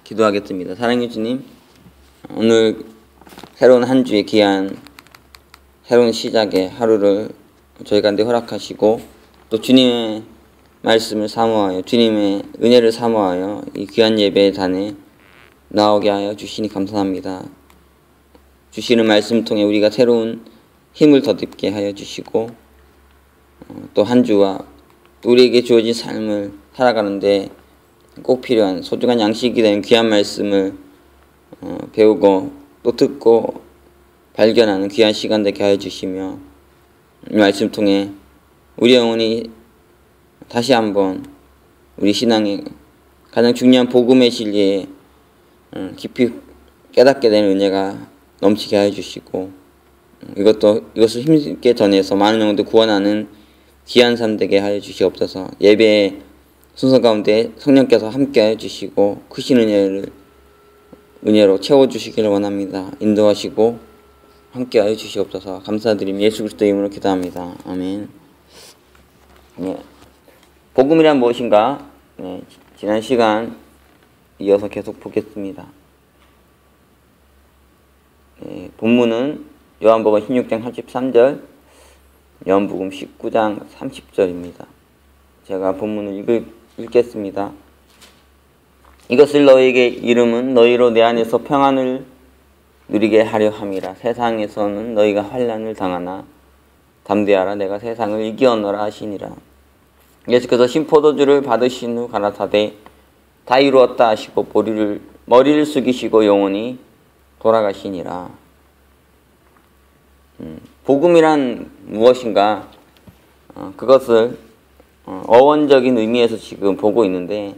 기도하겠습니다. 사랑해 주님, 오늘 새로운 한 주의 귀한 새로운 시작의 하루를 저희 가운데 허락하시고 또 주님의 말씀을 사모하여 주님의 은혜를 사모하여 이 귀한 예배의 단에 나오게 하여 주시니 감사합니다. 주시는 말씀 통해 우리가 새로운 힘을 덧입게 하여 주시고 또 한 주와 우리에게 주어진 삶을 살아가는데 꼭 필요한 소중한 양식이 되는 귀한 말씀을 배우고 또 듣고 발견하는 귀한 시간 되게 하여 주시며 이 말씀 통해 우리 영혼이 다시 한번 우리 신앙의 가장 중요한 복음의 진리에 깊이 깨닫게 되는 은혜가 넘치게 하여 주시고 이것을 힘있게 전해서 많은 영혼들 구원하는 귀한 삶 되게 하여 주시옵소서. 예배의 순서 가운데 성령께서 함께 하여 주시고 크신 은혜로 채워주시기를 원합니다. 인도하시고 함께 하여 주시옵소서. 감사드리며 예수 그리스도의 이름으로 기도합니다. 아멘. 네. 복음이란 무엇인가? 네. 지난 시간 이어서 계속 보겠습니다. 네. 본문은 요한복음 16장 33절, 요한복음 19장 30절입니다. 제가 본문을 읽겠습니다. 이것을 너희에게 이름은 너희로 내 안에서 평안을 누리게 하려 함이라. 세상에서는 너희가 환난을 당하나 담대하라. 내가 세상을 이기었노라 하시니라. 예수께서 신포도주를 받으신 후 가라사대 다 이루었다 하시고 머리를 숙이시고 영원히 돌아가시니라. 복음이란 무엇인가? 그것을 어원적인 의미에서 지금 보고 있는데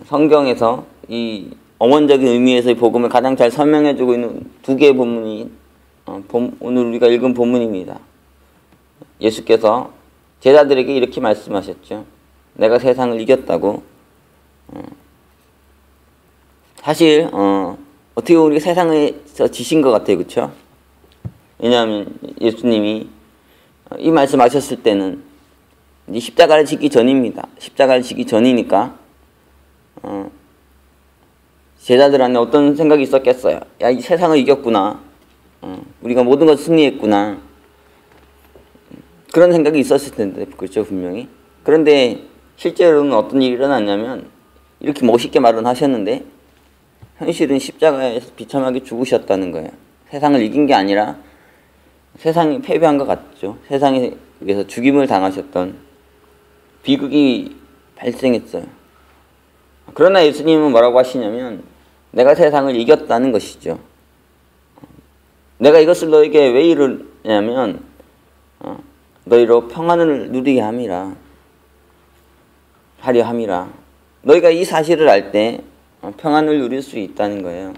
성경에서 이 어원적인 의미에서의 복음을 가장 잘 설명해주고 있는 두 개의 본문이 오늘 우리가 읽은 본문입니다. 예수께서 제자들에게 이렇게 말씀하셨죠. 내가 세상을 이겼다고. 사실 어떻게 우리가 세상에서 지신 것 같아요. 그렇죠? 왜냐하면 예수님이 이 말씀하셨을 때는 이제 십자가를 지기 전입니다. 십자가를 지기 전이니까 제자들한테 어떤 생각이 있었겠어요. 야, 이 세상을 이겼구나. 우리가 모든 것을 승리했구나. 그런 생각이 있었을 텐데, 그렇죠, 분명히. 그런데 실제로는 어떤 일이 일어났냐면 이렇게 멋있게 말은 하셨는데 현실은 십자가에서 비참하게 죽으셨다는 거예요. 세상을 이긴 게 아니라 세상이 패배한 것 같죠. 세상에 의해서 죽임을 당하셨던 비극이 발생했어요. 그러나 예수님은 뭐라고 하시냐면 내가 세상을 이겼다는 것이죠. 내가 이것을 너에게 왜 이루냐면 너희로 평안을 누리게 하려 함이라. 너희가 이 사실을 알 때 평안을 누릴 수 있다는 거예요.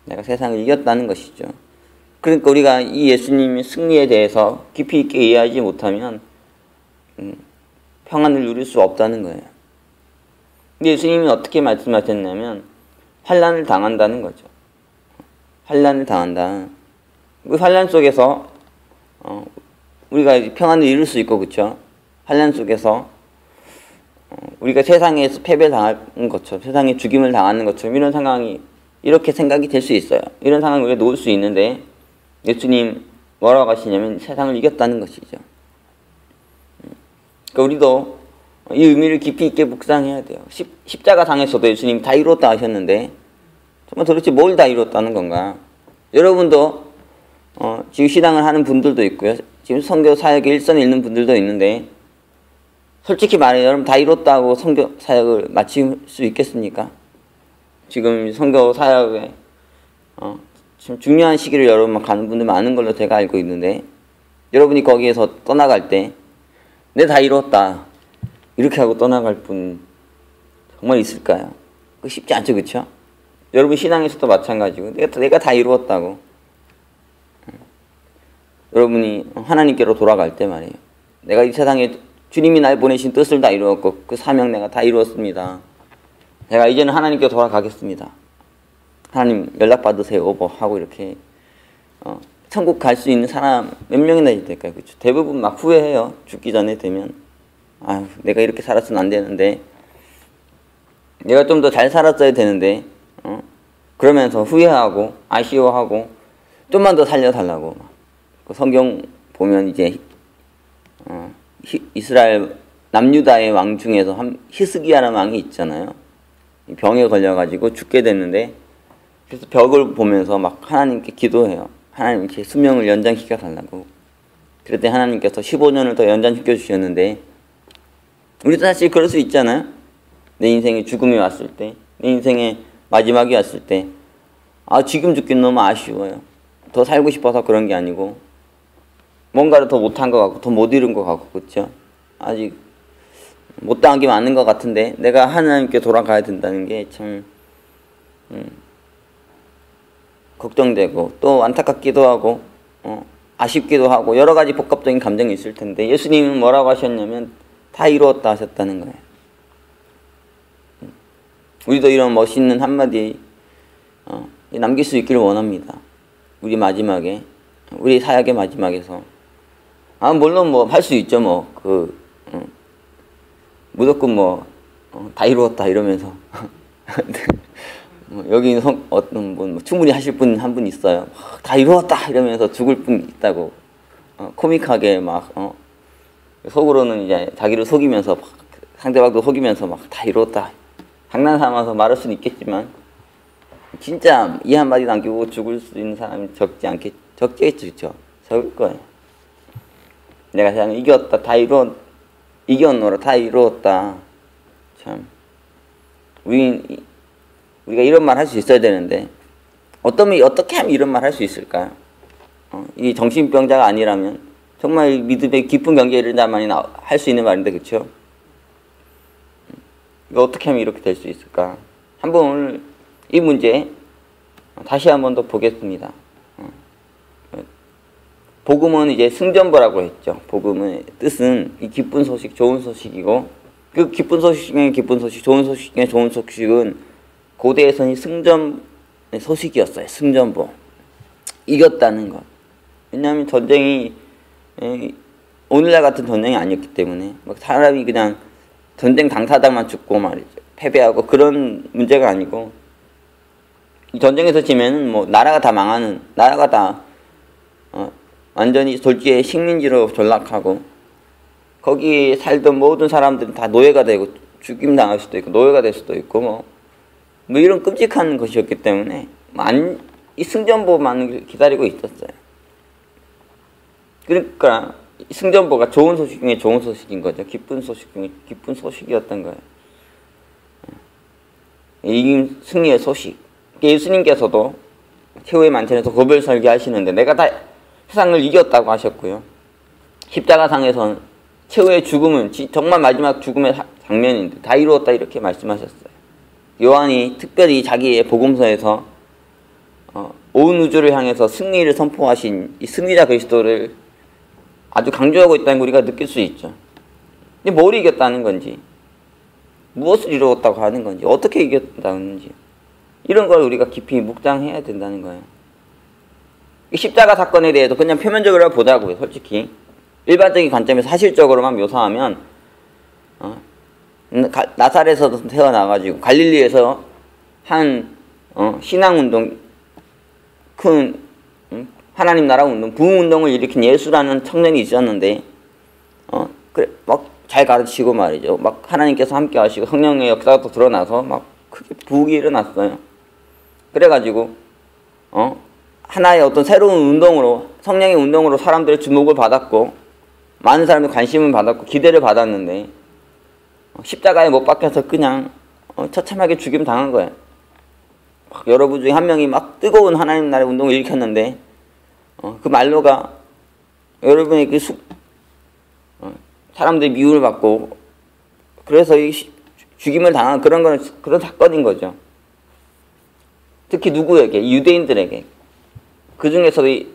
내가 세상을 이겼다는 것이죠. 그러니까 우리가 이 예수님의 승리에 대해서 깊이 있게 이해하지 못하면 평안을 누릴 수 없다는 거예요. 근데 예수님이 어떻게 말씀하셨냐면 환난을 당한다는 거죠. 환난을 당한다. 그 환난 속에서 우리가 평안을 이룰 수 있고, 그렇죠? 환난 속에서 우리가 세상에서 패배를 당하는 것처럼, 세상에 죽임을 당하는 것처럼 이런 상황이 이렇게 생각이 될 수 있어요. 이런 상황을 우리가 놓을 수 있는데 예수님 뭐라고 하시냐면 세상을 이겼다는 것이죠. 그러니까 우리도 이 의미를 깊이 있게 묵상해야 돼요. 십자가 상에서도 예수님이 다 이뤘다 하셨는데 정말 도대체 뭘 다 이뤘다는 건가? 여러분도 지금 신앙을 하는 분들도 있고요. 지금 선교 사역에 일선에 있는 분들도 있는데 솔직히 말해 여러분 다 이뤘다고 선교 사역을 마칠 수 있겠습니까? 지금 선교 사역에 지금 중요한 시기를 여러분 가는 분들 많은 걸로 제가 알고 있는데 여러분이 거기에서 떠나갈 때 내 다 이뤘다 이렇게 하고 떠나갈 분 정말 있을까요? 그거 쉽지 않죠, 그렇죠? 여러분 신앙에서도 마찬가지고 내가 다 이루었다고 여러분이 하나님께로 돌아갈 때 말이에요. 내가 이 세상에 주님이 날 보내신 뜻을 다 이루었고 그 사명 내가 다 이루었습니다. 제가 이제는 하나님께 돌아가겠습니다. 하나님 연락받으세요 하고 이렇게 천국 갈 수 있는 사람 몇 명이나 될까요? 그렇죠? 대부분 막 후회해요. 죽기 전에 되면 아유 내가 이렇게 살았으면 안 되는데 내가 좀 더 잘 살았어야 되는데 그러면서 후회하고 아쉬워하고 좀만 더 살려달라고. 그 성경 보면 이제 이스라엘 남유다의 왕 중에서 히스기야라는 왕이 있잖아요. 병에 걸려가지고 죽게 됐는데, 그래서 벽을 보면서 막 하나님께 기도해요. 하나님 제 수명을 연장시켜 달라고. 그랬더니 하나님께서 15년을 더 연장시켜 주셨는데, 우리도 사실 그럴 수 있잖아요. 내 인생에 죽음이 왔을 때, 내 인생의 마지막이 왔을 때, 지금 죽긴 너무 아쉬워요. 더 살고 싶어서 그런 게 아니고 뭔가를 더 못한 것 같고 더 못 이룬 것 같고, 그렇죠? 아직 못당한 게 많은 것 같은데 내가 하나님께 돌아가야 된다는 게 참 걱정되고 또 안타깝기도 하고 아쉽기도 하고 여러 가지 복합적인 감정이 있을 텐데, 예수님은 뭐라고 하셨냐면 다 이루었다 하셨다는 거예요. 우리도 이런 멋있는 한마디 남길 수 있기를 원합니다. 우리 마지막에, 우리 사역의 마지막에서. 물론 뭐 할 수 있죠. 무조건 다 이루었다 이러면서 여기 어떤 분 충분히 하실 분 한 분 있어요. 다 이루었다 이러면서 죽을 분 있다고 코믹하게 막 속으로는 이제 자기를 속이면서 상대방도 속이면서 막 다 이루었다 장난 삼아서 말할 수는 있겠지만, 진짜 이 한마디 남기고 죽을 수 있는 사람이 적겠죠. 그렇죠? 적을 거예요. 내가 그냥 이겼다, 이겼노라, 다 이루었다. 참, 우리가 이런 말 할 수 있어야 되는데 어떻게 하면 이런 말 할 수 있을까요? 이 정신병자가 아니라면 정말 믿음의 깊은 경계에 이른 자만이 할 수 있는 말인데, 그렇죠? 이거 어떻게 하면 이렇게 될 수 있을까? 한번 오늘 이 문제 다시 한번 더 보겠습니다. 복음은 이제 승전보라고 했죠. 복음의 뜻은 이 기쁜 소식, 좋은 소식이고, 그 기쁜 소식 중에 기쁜 소식, 좋은 소식 중에 좋은 소식은 고대에서는 승전의 소식이었어요. 승전보. 이겼다는 것. 왜냐하면 전쟁이 오늘날 같은 전쟁이 아니었기 때문에 막 사람이 그냥 전쟁 당사자만 죽고 말이죠. 패배하고 그런 문제가 아니고, 이 전쟁에서 지면은 뭐 나라가 다 망하는, 나라가 다 완전히 돌지의 식민지로 전락하고 거기 살던 모든 사람들은 다 노예가 되고 죽임 당할 수도 있고 노예가 될 수도 있고 뭐 이런 끔찍한 것이었기 때문에 이 승전보만 기다리고 있었어요. 그러니까 승전보가 좋은 소식 중에 좋은 소식인 거죠. 기쁜 소식 중에 기쁜 소식이었던 거예요. 이긴 승리의 소식. 예수님께서도 최후의 만찬에서 고별 설교하시는데 내가 다 세상을 이겼다고 하셨고요. 십자가상에서는 최후의 죽음은 정말 마지막 죽음의 장면인데 다 이루었다 이렇게 말씀하셨어요. 요한이 특별히 자기의 복음서에서 온 우주를 향해서 승리를 선포하신 이 승리자 그리스도를 아주 강조하고 있다는 걸 우리가 느낄 수 있죠. 근데 뭘 이겼다는 건지, 무엇을 이루었다고 하는 건지, 어떻게 이겼다는 건지, 이런 걸 우리가 깊이 묵상해야 된다는 거예요. 이 십자가 사건에 대해서 그냥 표면적으로 보자고요. 솔직히 일반적인 관점에서 사실적으로만 묘사하면 나사렛에서 태어나가지고 갈릴리에서 한 신앙운동, 큰 하나님 나라 운동, 부흥운동을 일으킨 예수라는 청년이 있었는데 그래 막 잘 가르치고 말이죠. 막 하나님께서 함께 하시고 성령의 역사가 또 드러나서 막 크게 부흥이 일어났어요. 그래가지고 하나의 어떤 새로운 운동으로, 성령의 운동으로 사람들의 주목을 받았고 많은 사람들이 관심을 받았고 기대를 받았는데 십자가에 못 박혀서 그냥 처참하게 죽임 당한 거예요. 막 여러분 중에 한 명이 막 뜨거운 하나님 나라의 운동을 일으켰는데 그 말로가 여러분의 그 사람들이 미움을 받고 그래서 이 죽임을 당한 그런 사건인 거죠. 특히 누구에게? 유대인들에게. 그 중에서 이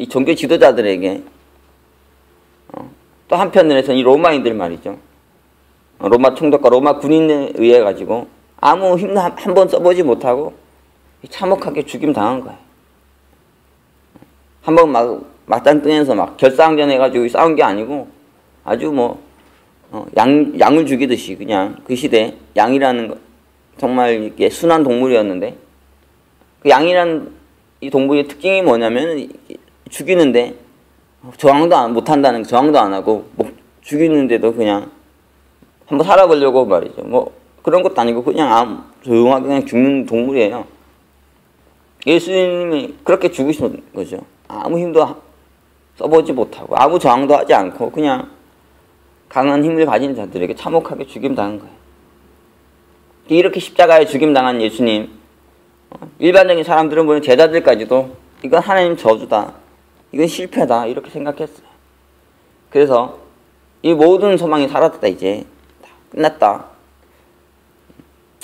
종교 지도자들에게, 또 한편으로는 이 로마인들 말이죠. 로마 총독과 로마 군인에 의해 가지고 아무 힘도 한 번 써보지 못하고 참혹하게 죽임 당한 거예요. 한번 맞짱뜨면서 막 결사항전 해가지고 싸운 게 아니고 아주 양을 죽이듯이 그냥 그 시대 양이라는 거 정말 이게 순한 동물이었는데 그 양이란 이 동물의 특징이 뭐냐면 죽이는데 저항도 못한다는, 저항도 안 하고 죽이는데도 그냥 한번 살아보려고 말이죠. 뭐 그런 것도 아니고 그냥 조용하게 그냥 죽는 동물이에요. 예수님이 그렇게 죽으신 거죠. 아무 힘도 써보지 못하고 아무 저항도 하지 않고 그냥 강한 힘을 가진 자들에게 참혹하게 죽임당한 거예요. 이렇게 십자가에 죽임당한 예수님, 일반적인 사람들은 보는 제자들까지도 이건 하나님 저주다, 이건 실패다 이렇게 생각했어요. 그래서 이 모든 소망이 사라졌다, 이제 다 끝났다.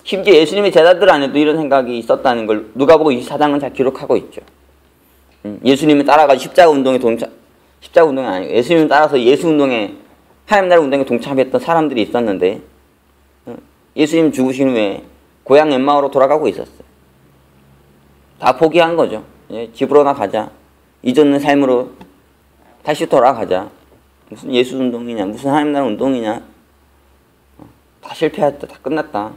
심지어 예수님의 제자들 안에도 이런 생각이 있었다는 걸 누가복음 24장은 잘 기록하고 있죠. 예수님을 따라가 십자가 운동에 십자가 운동이 아니고 예수님을 따라서 예수 운동에, 하나님 나라 운동에 동참했던 사람들이 있었는데 예수님 죽으신 후에 고향 엠마오로 돌아가고 있었어요. 다 포기한 거죠. 집으로나 가자. 이전의 삶으로 다시 돌아가자. 무슨 예수 운동이냐, 무슨 하나님 나라 운동이냐. 다 실패했다. 다 끝났다.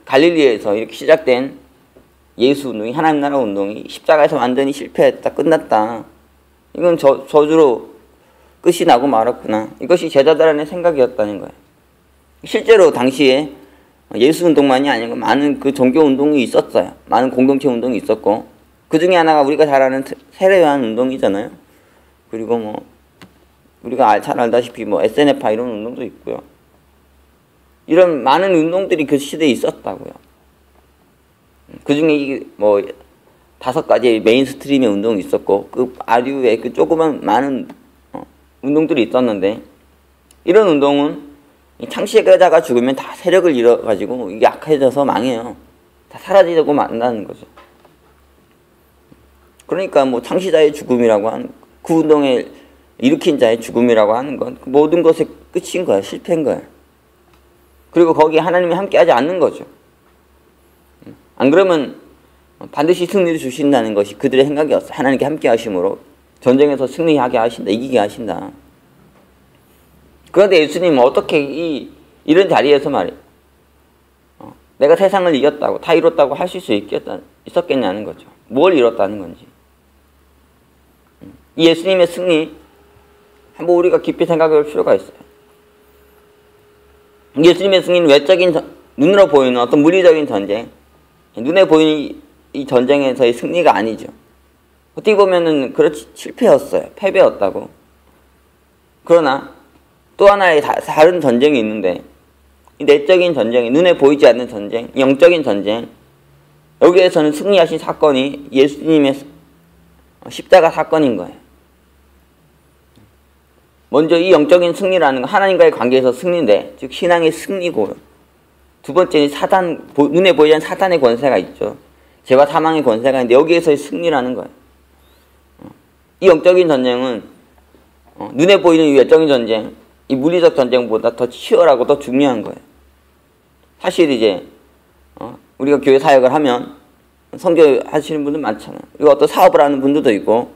갈릴리에서 이렇게 시작된 예수 운동이, 하나님 나라 운동이 십자가에서 완전히 실패했다. 끝났다. 이건 저주로 끝이 나고 말았구나. 이것이 제자들 안의 생각이었다는 거예요. 실제로 당시에 예수 운동만이 아니고 많은 그 종교 운동이 있었어요. 많은 공동체 운동이 있었고, 그 중에 하나가 우리가 잘 아는 세례요한 운동이잖아요. 그리고 뭐 우리가 잘 알다시피 뭐 SNF파 이런 운동도 있고요. 이런 많은 운동들이 그 시대에 있었다고요. 그 중에 뭐 5가지 메인스트림의 운동이 있었고, 그 아류의 그 조그만 많은 운동들이 있었는데, 이런 운동은 창시자가 죽으면 다 세력을 잃어가지고 이게 약해져서 망해요. 다 사라지려고 만다는 거죠. 그러니까 뭐 창시자의 죽음이라고 하는, 그 운동에 일으킨 자의 죽음이라고 하는 건 모든 것의 끝인 거야. 실패인 거야. 그리고 거기에 하나님이 함께하지 않는 거죠. 안 그러면 반드시 승리를 주신다는 것이 그들의 생각이었어요. 하나님께 함께 하심으로 전쟁에서 승리하게 하신다, 이기게 하신다. 그런데 예수님은 어떻게 이런 자리에서 말이에요. 내가 세상을 이겼다고, 다 이뤘다고 하실 수 있었겠냐는 거죠. 뭘 이뤘다는 건지. 이 예수님의 승리, 한번 우리가 깊이 생각해 볼 필요가 있어요. 예수님의 승리는 외적인, 눈으로 보이는 어떤 물리적인 전쟁, 눈에 보이는 이 전쟁에서의 승리가 아니죠. 어떻게 보면은 그렇지, 실패였어요. 패배였다고. 그러나 또 하나의 다른 전쟁이 있는데, 이 내적인 전쟁, 눈에 보이지 않는 전쟁, 영적인 전쟁, 여기에서는 승리하신 사건이 예수님의 십자가 사건인 거예요. 먼저 이 영적인 승리라는 건 하나님과의 관계에서 승리인데, 즉 신앙의 승리고, 두 번째는 사단, 눈에 보이지 않는 사단의 권세가 있죠. 죄와 사망의 권세가 있는데 여기에서의 승리라는 거예요. 이 영적인 전쟁은 눈에 보이는 이 외적인 전쟁, 이 물리적 전쟁보다 더 치열하고 더 중요한 거예요. 사실 이제 우리가 교회 사역을 하면 선교하시는 분들 많잖아요. 그리고 어떤 사업을 하는 분들도 있고,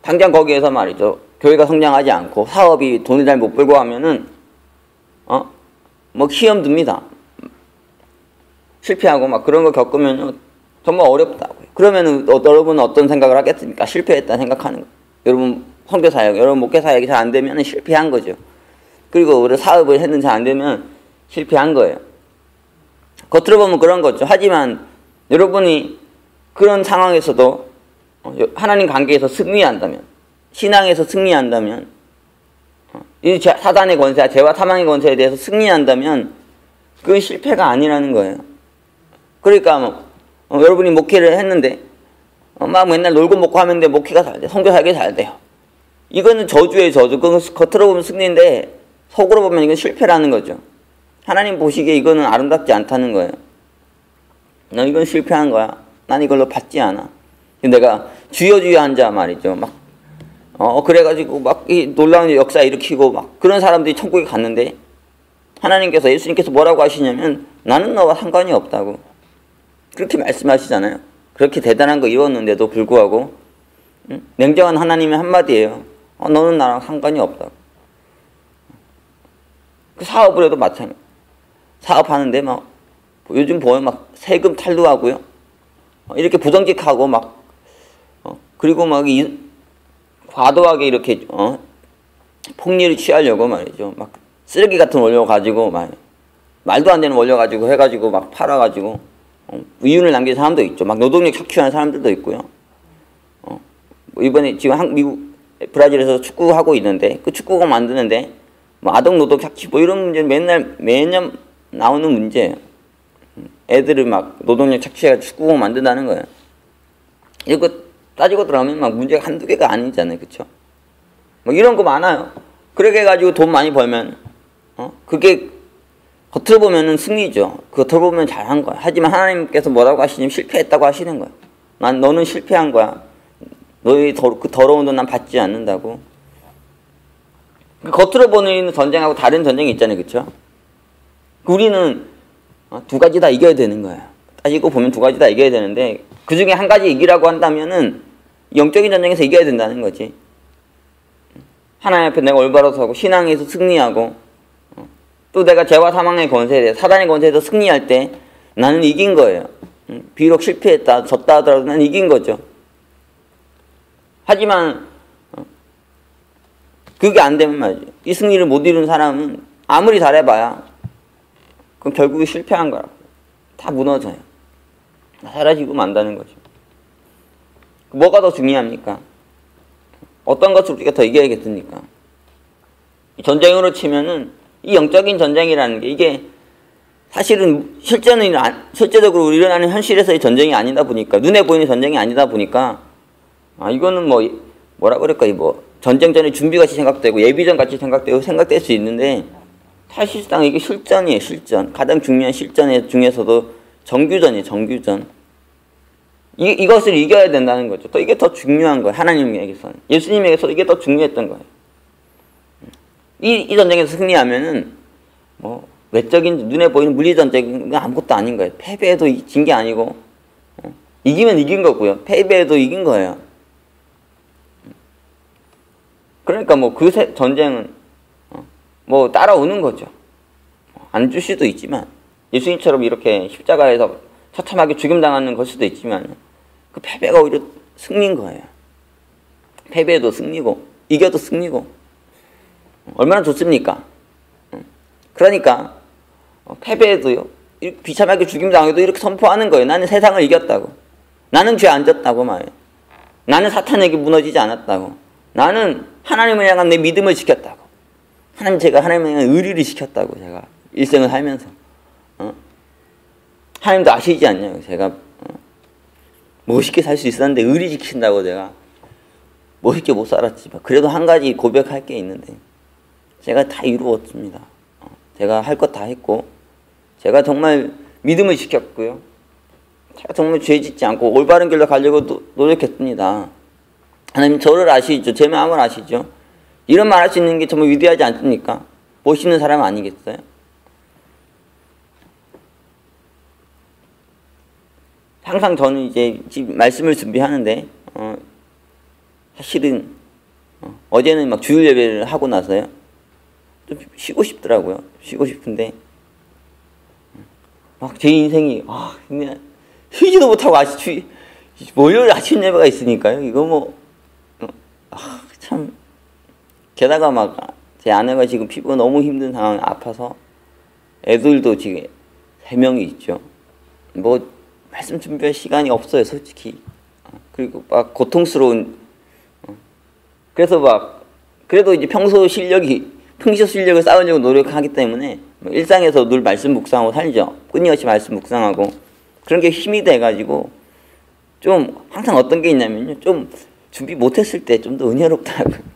당장 거기에서 말이죠, 교회가 성장하지 않고 사업이 돈을 잘 못 벌고 하면은 뭐 시험 듭니다. 실패하고 막 그런 거 겪으면 정말 어렵다고요. 그러면은 여러분은 어떤 생각을 하겠습니까? 실패했다 생각하는 거예요. 여러분 선교 사역, 여러분 목회 사역이 잘 안 되면 실패한 거죠. 그리고 우리 사업을 했는데 잘 안 되면 실패한 거예요. 겉으로 보면 그런 거죠. 하지만 여러분이 그런 상황에서도 하나님 관계에서 승리한다면, 신앙에서 승리한다면, 이 사단의 권세, 죄와 사망의 권세에 대해서 승리한다면 그건 실패가 아니라는 거예요. 그러니까 여러분이 목회를 했는데 막 맨날 놀고 먹고 하면 돼, 목회가 잘 돼, 선교 사역이 잘 돼요. 이거는 저주의 저주. 그건 겉으로 보면 승리인데 속으로 보면 이건 실패라는 거죠. 하나님 보시기에 이거는 아름답지 않다는 거예요. 너 이건 실패한 거야. 난 이걸로 받지 않아. 내가 주여 한 자 말이죠. 막 그래가지고 막 이 놀라운 역사 일으키고 막 그런 사람들이 천국에 갔는데, 하나님께서, 예수님께서 뭐라고 하시냐면 나는 너와 상관이 없다고 그렇게 말씀하시잖아요. 그렇게 대단한 거 이뤘는데도 불구하고 냉정한 하나님의 한마디예요. 너는 나랑 상관이 없다고. 그 사업을 해도 마찬가지. 사업하는데 막 요즘 보면 막 세금 탈루하고요. 이렇게 부정직하고 막 그리고 막 과도하게 이렇게 폭리를 취하려고 말이죠. 막 쓰레기 같은 원료 가지고 막 말도 안 되는 원료 가지고 해가지고 막 팔아가지고 이윤을 남긴 사람도 있죠. 막 노동력 착취하는 사람들도 있고요. 뭐 이번에 지금 미국 브라질에서 축구하고 있는데 그 축구공 만드는데 뭐 아동 노동 착취 뭐 이런 문제는 매년 나오는 문제예요. 애들을 막 노동력 착취해가지고 축구공 만든다는 거예요. 이거 따지고 들어가면 막 문제가 한두 개가 아니잖아요. 그쵸? 뭐 이런 거 많아요. 그렇게 해가지고 돈 많이 벌면, 그게 겉으로 보면은 승리죠. 겉으로 보면 잘한 거야. 하지만 하나님께서 뭐라고 하시냐면 실패했다고 하시는 거야. 너는 실패한 거야. 너의 그 더러운 돈 난 받지 않는다고. 겉으로 보는 전쟁하고 다른 전쟁이 있잖아요. 그쵸? 우리는 두 가지 다 이겨야 되는 거야. 따지고 보면 두 가지 다 이겨야 되는데 그 중에 한 가지 이기라고 한다면은 영적인 전쟁에서 이겨야 된다는 거지. 하나님 앞에 내가 올바로 서고 신앙에서 승리하고 또 내가 죄와 사망의 권세에 사단의 권세에서 승리할 때 나는 이긴 거예요. 비록 실패했다 졌다 하더라도 나는 이긴 거죠. 하지만 그게 안 되면 말이죠. 이 승리를 못 이룬 사람은 아무리 잘해봐야 그럼 결국에 실패한 거라고. 다 무너져요. 사라지고 만다는 거죠. 뭐가 더 중요합니까? 어떤 것을 우리가 더 이겨야겠습니까? 전쟁으로 치면은 이 영적인 전쟁이라는 게 이게 사실은 실제적으로 일어나는 현실에서의 전쟁이 아니다 보니까 눈에 보이는 전쟁이 아니다 보니까 이거는 뭐라 그럴까 뭐 전쟁 전에 준비같이 생각되고 예비전 같이 생각될 수 있는데 사실상 이게 실전이에요. 실전. 가장 중요한 실전 중에서도 정규전이에요. 정규전. 이것을 이겨야 된다는 거죠. 또 이게 더 중요한 거예요. 하나님에게서는. 예수님에게서 이게 더 중요했던 거예요. 이 전쟁에서 승리하면은 뭐 외적인 눈에 보이는 물리 전쟁은 아무것도 아닌 거예요. 패배해도 진 게 아니고 이기면 이긴 거고요. 패배해도 이긴 거예요. 그러니까 뭐 그 전쟁은 뭐 따라오는 거죠. 안 줄 수도 있지만 예수님처럼 이렇게 십자가에서 처참하게 죽임당하는 걸 수도 있지만 그 패배가 오히려 승리인 거예요. 패배해도 승리고 이겨도 승리고 얼마나 좋습니까? 그러니까 패배해도요 비참하게 죽임당해도 이렇게 선포하는 거예요. 나는 세상을 이겼다고. 나는 죄 안 졌다고 말해요. 나는 사탄에게 무너지지 않았다고. 나는 하나님을 향한 내 믿음을 지켰다고. 제가 하나님을 향한 의리를 지켰다고. 제가 일생을 살면서 하나님도 아시지 않냐고. 제가 멋있게 살 수 있었는데 의리 지킨다고 제가 멋있게 못 살았지만 그래도 한 가지 고백할 게 있는데 제가 다 이루었습니다. 제가 할 것 다 했고 제가 정말 믿음을 지켰고요. 제가 정말 죄 짓지 않고 올바른 길로 가려고 노력했습니다. 하나님 저를 아시죠? 제 마음을 아시죠? 이런 말 할 수 있는 게 정말 위대하지 않습니까? 멋있는 사람 아니겠어요? 항상 저는 이제 말씀을 준비하는데 사실은 어제는 막 주일 예배를 하고 나서요 좀 쉬고 싶더라고요. 쉬고 싶은데 막 제 인생이 그냥 쉬지도 못하고 월요일 아침 예배가 있으니까요. 이거 뭐 참 게다가 막 제 아내가 지금 피부가 너무 힘든 상황에 아파서 애들도 지금 3명이 있죠. 뭐 말씀 준비할 시간이 없어요, 솔직히. 그리고 막 고통스러운 그래서 막 그래도 이제 평소 실력을 쌓으려고 노력하기 때문에 일상에서 늘 말씀 묵상하고 살죠. 끊임없이 말씀 묵상하고 그런 게 힘이 돼가지고 좀 항상 어떤 게 있냐면요, 좀 준비 못했을 때 좀 더 은혜롭다고.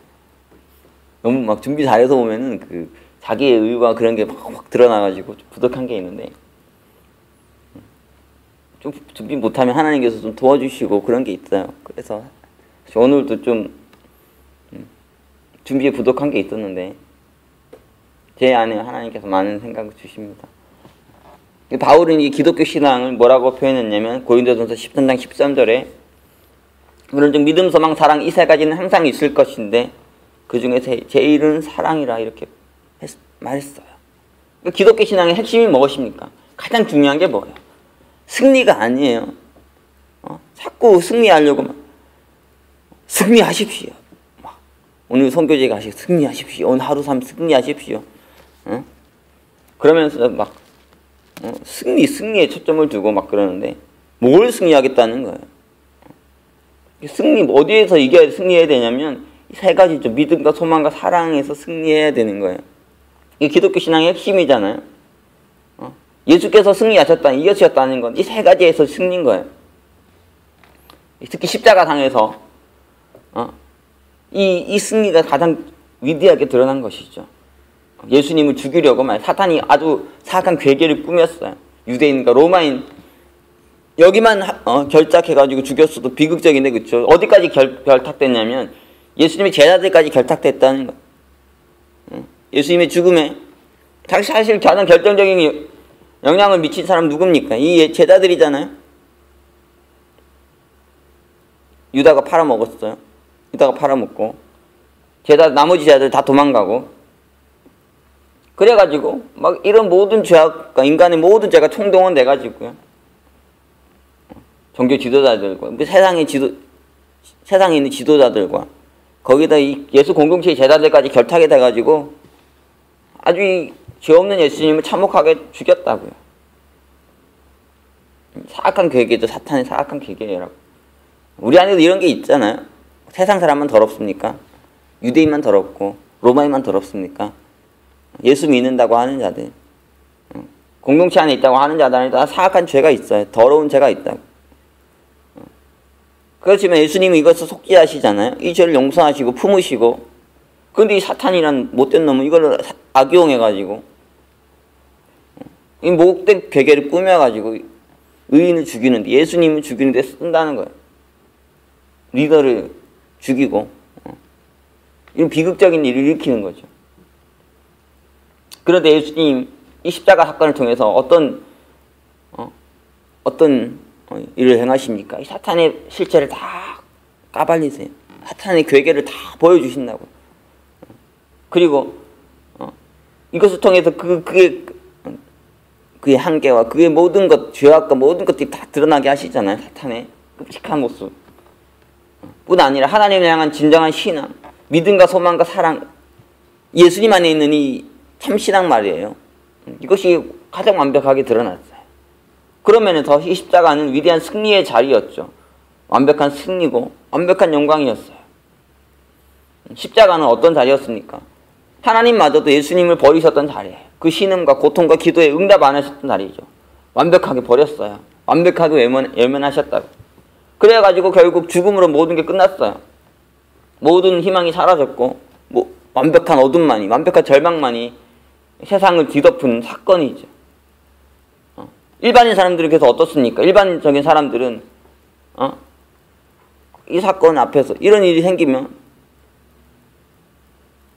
너무 막 준비 잘해서 보면은 그 자기의 의유가 그런 게 확 드러나가지고 좀 부족한 게 있는데 좀 준비 못하면 하나님께서 좀 도와주시고 그런 게 있어요. 그래서 오늘도 좀 준비에 부족한 게 있었는데 제 안에 하나님께서 많은 생각을 주십니다. 바울은 이 기독교 신앙을 뭐라고 표현했냐면 고린도전서 13장 13절에 그런즉 믿음, 소망, 사랑 이 세 가지는 항상 있을 것인데 그 중에서 제일은 사랑이라 이렇게 말했어요. 기독교 신앙의 핵심이 무엇입니까? 가장 중요한 게 뭐예요? 승리가 아니에요. 자꾸 승리하려고 막 승리하십시오. 막 오늘 선교제가 하시고 승리하십시오. 오늘 하루 삼 승리하십시오. 그러면서 막 승리에 초점을 두고 막 그러는데 뭘 승리하겠다는 거예요? 승리 어디에서 이겨야 승리해야 되냐면 이 세 가지죠. 믿음과 소망과 사랑에서 승리해야 되는 거예요. 이게 기독교 신앙의 핵심이잖아요. 예수께서 승리하셨다, 이겨주셨다는 건 이 세 가지에서 승리인 거예요. 특히 십자가상에서 이 승리가 가장 위대하게 드러난 것이죠. 예수님을 죽이려고 사탄이 아주 사악한 괴계를 꾸몄어요. 유대인과 로마인 여기만 결탁해가지고 죽였어도 비극적인데 그렇죠. 어디까지 결탁됐냐면 예수님의 제자들까지 결탁됐다는 거예요. 예수님의 죽음에 사실 가장 결정적인 영향을 미친 사람 누굽니까? 이 제자들이잖아요. 유다가 팔아먹었어요. 유다가 팔아먹고 나머지 제자들 다 도망가고 그래가지고 막 이런 모든 죄악과 인간의 모든 죄가 총동원돼가지고요. 종교 지도자들과 세상에 있는 지도자들과 거기다 이 예수 공동체의 제자들까지 결탁이 돼가지고 아주 죄 없는 예수님을 참혹하게 죽였다고요. 사악한 괴계죠. 사탄의 사악한 괴계라고. 우리 안에도 이런 게 있잖아요. 세상 사람만 더럽습니까? 유대인만 더럽고 로마인만 더럽습니까? 예수 믿는다고 하는 자들, 공동체 안에 있다고 하는 자들은 다 사악한 죄가 있어요. 더러운 죄가 있다고. 그렇지만 예수님은 이것을 속죄하시잖아요. 이 죄를 용서하시고 품으시고, 그런데 이 사탄이란 못된 놈은 이걸 악용해가지고 이 목된 괴계를 꾸며가지고 의인을 죽이는데, 예수님을 죽이는데 쓴다는 거예요. 리더를 죽이고 이런 비극적인 일을 일으키는 거죠. 그런데 예수님 이 십자가 사건을 통해서 어떤 일을 행하십니까? 이 사탄의 실체를 다 까발리세요. 사탄의 괴계를 다 보여주신다고. 그리고 이것을 통해서 그의 한계와 그의 모든 것, 죄악과 모든 것들이 다 드러나게 하시잖아요. 사탄의 끔찍한 모습 뿐 아니라 하나님을 향한 진정한 신앙, 믿음과 소망과 사랑, 예수님 안에 있는 이 참신앙 말이에요. 이것이 가장 완벽하게 드러났어요. 그러면서 이 십자가는 위대한 승리의 자리였죠. 완벽한 승리고 완벽한 영광이었어요. 십자가는 어떤 자리였습니까? 하나님마저도 예수님을 버리셨던 자리예요. 그 신음과 고통과 기도에 응답 안 하셨던 자리죠. 완벽하게 버렸어요. 완벽하게 외면하셨다고. 그래가지고 결국 죽음으로 모든 게 끝났어요. 모든 희망이 사라졌고 완벽한 어둠만이, 완벽한 절망만이 세상을 뒤덮은 사건이죠. 일반인 사람들은 그래서 어떻습니까? 일반적인 사람들은 이 사건 앞에서 이런 일이 생기면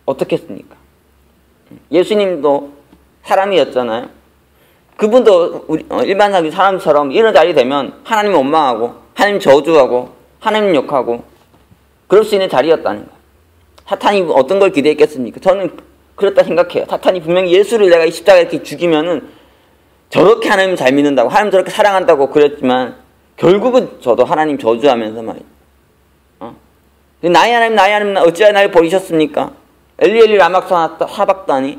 어떻겠습니까? 예수님도 사람이었잖아요. 그분도 일반적인 사람처럼 이런 자리 되면 하나님 원망하고 하나님 저주하고 하나님 욕하고 그럴 수 있는 자리였다는 거예요. 사탄이 어떤 걸 기대했겠습니까? 저는 그렇다 생각해요. 사탄이 분명히 예수를 내가 이 십자가에 이렇게 죽이면은 저렇게 하나님 잘 믿는다고, 하나님 저렇게 사랑한다고 그랬지만 결국은 저도 하나님 저주하면서 말이에요. 나의 하나님 어찌하여 나를 버리셨습니까? 엘리 엘리 라마 사박다니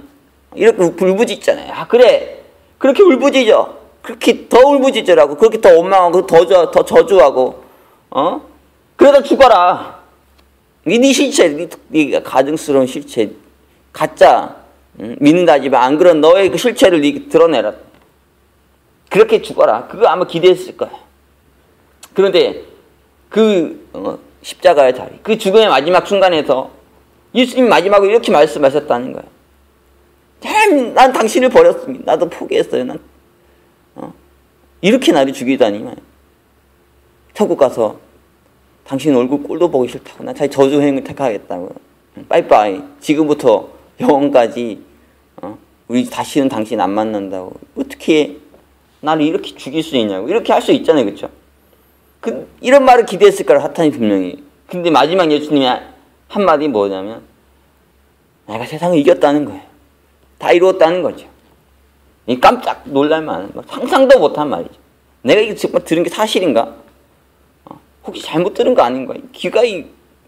이렇게 울부짖잖아요. 그래 그렇게 울부짖어, 그렇게 더 울부짖으라고, 그렇게 더 원망하고 더 저주하고 그러다 죽어라. 네 실체, 네 가증스러운 실체, 가짜 믿는다 하지만 안 그런 너의 그 실체를 네 드러내라. 그렇게 죽어라. 그거 아마 기대했을 거야. 그런데 십자가의 자리, 그 죽음의 마지막 순간에서 예수님 마지막으로 이렇게 말씀하셨다는 거예요. 난 당신을 버렸습니다. 나도 포기했어요. 이렇게 나를 죽이다니. 천국 가서 당신 얼굴 꼴도 보기 싫다고, 난 자기 저주행을 택하겠다고. 빠이빠이. 지금부터 영원까지 우리 다시는 당신 안 만난다고. 어떻게 나를 이렇게 죽일 수 있냐고. 이렇게 할 수 있잖아요. 그렇죠? 이런 말을 기대했을 거라, 사탄이 분명히. 근데 마지막 예수님의 한마디 뭐냐면 내가 세상을 이겼다는 거예요. 다 이루었다는 거죠. 이 깜짝 놀랄만 상상도 못한 말이죠. 내가 이거 정말 들은 게 사실인가? 혹시 잘못 들은 거 아닌가? 귀가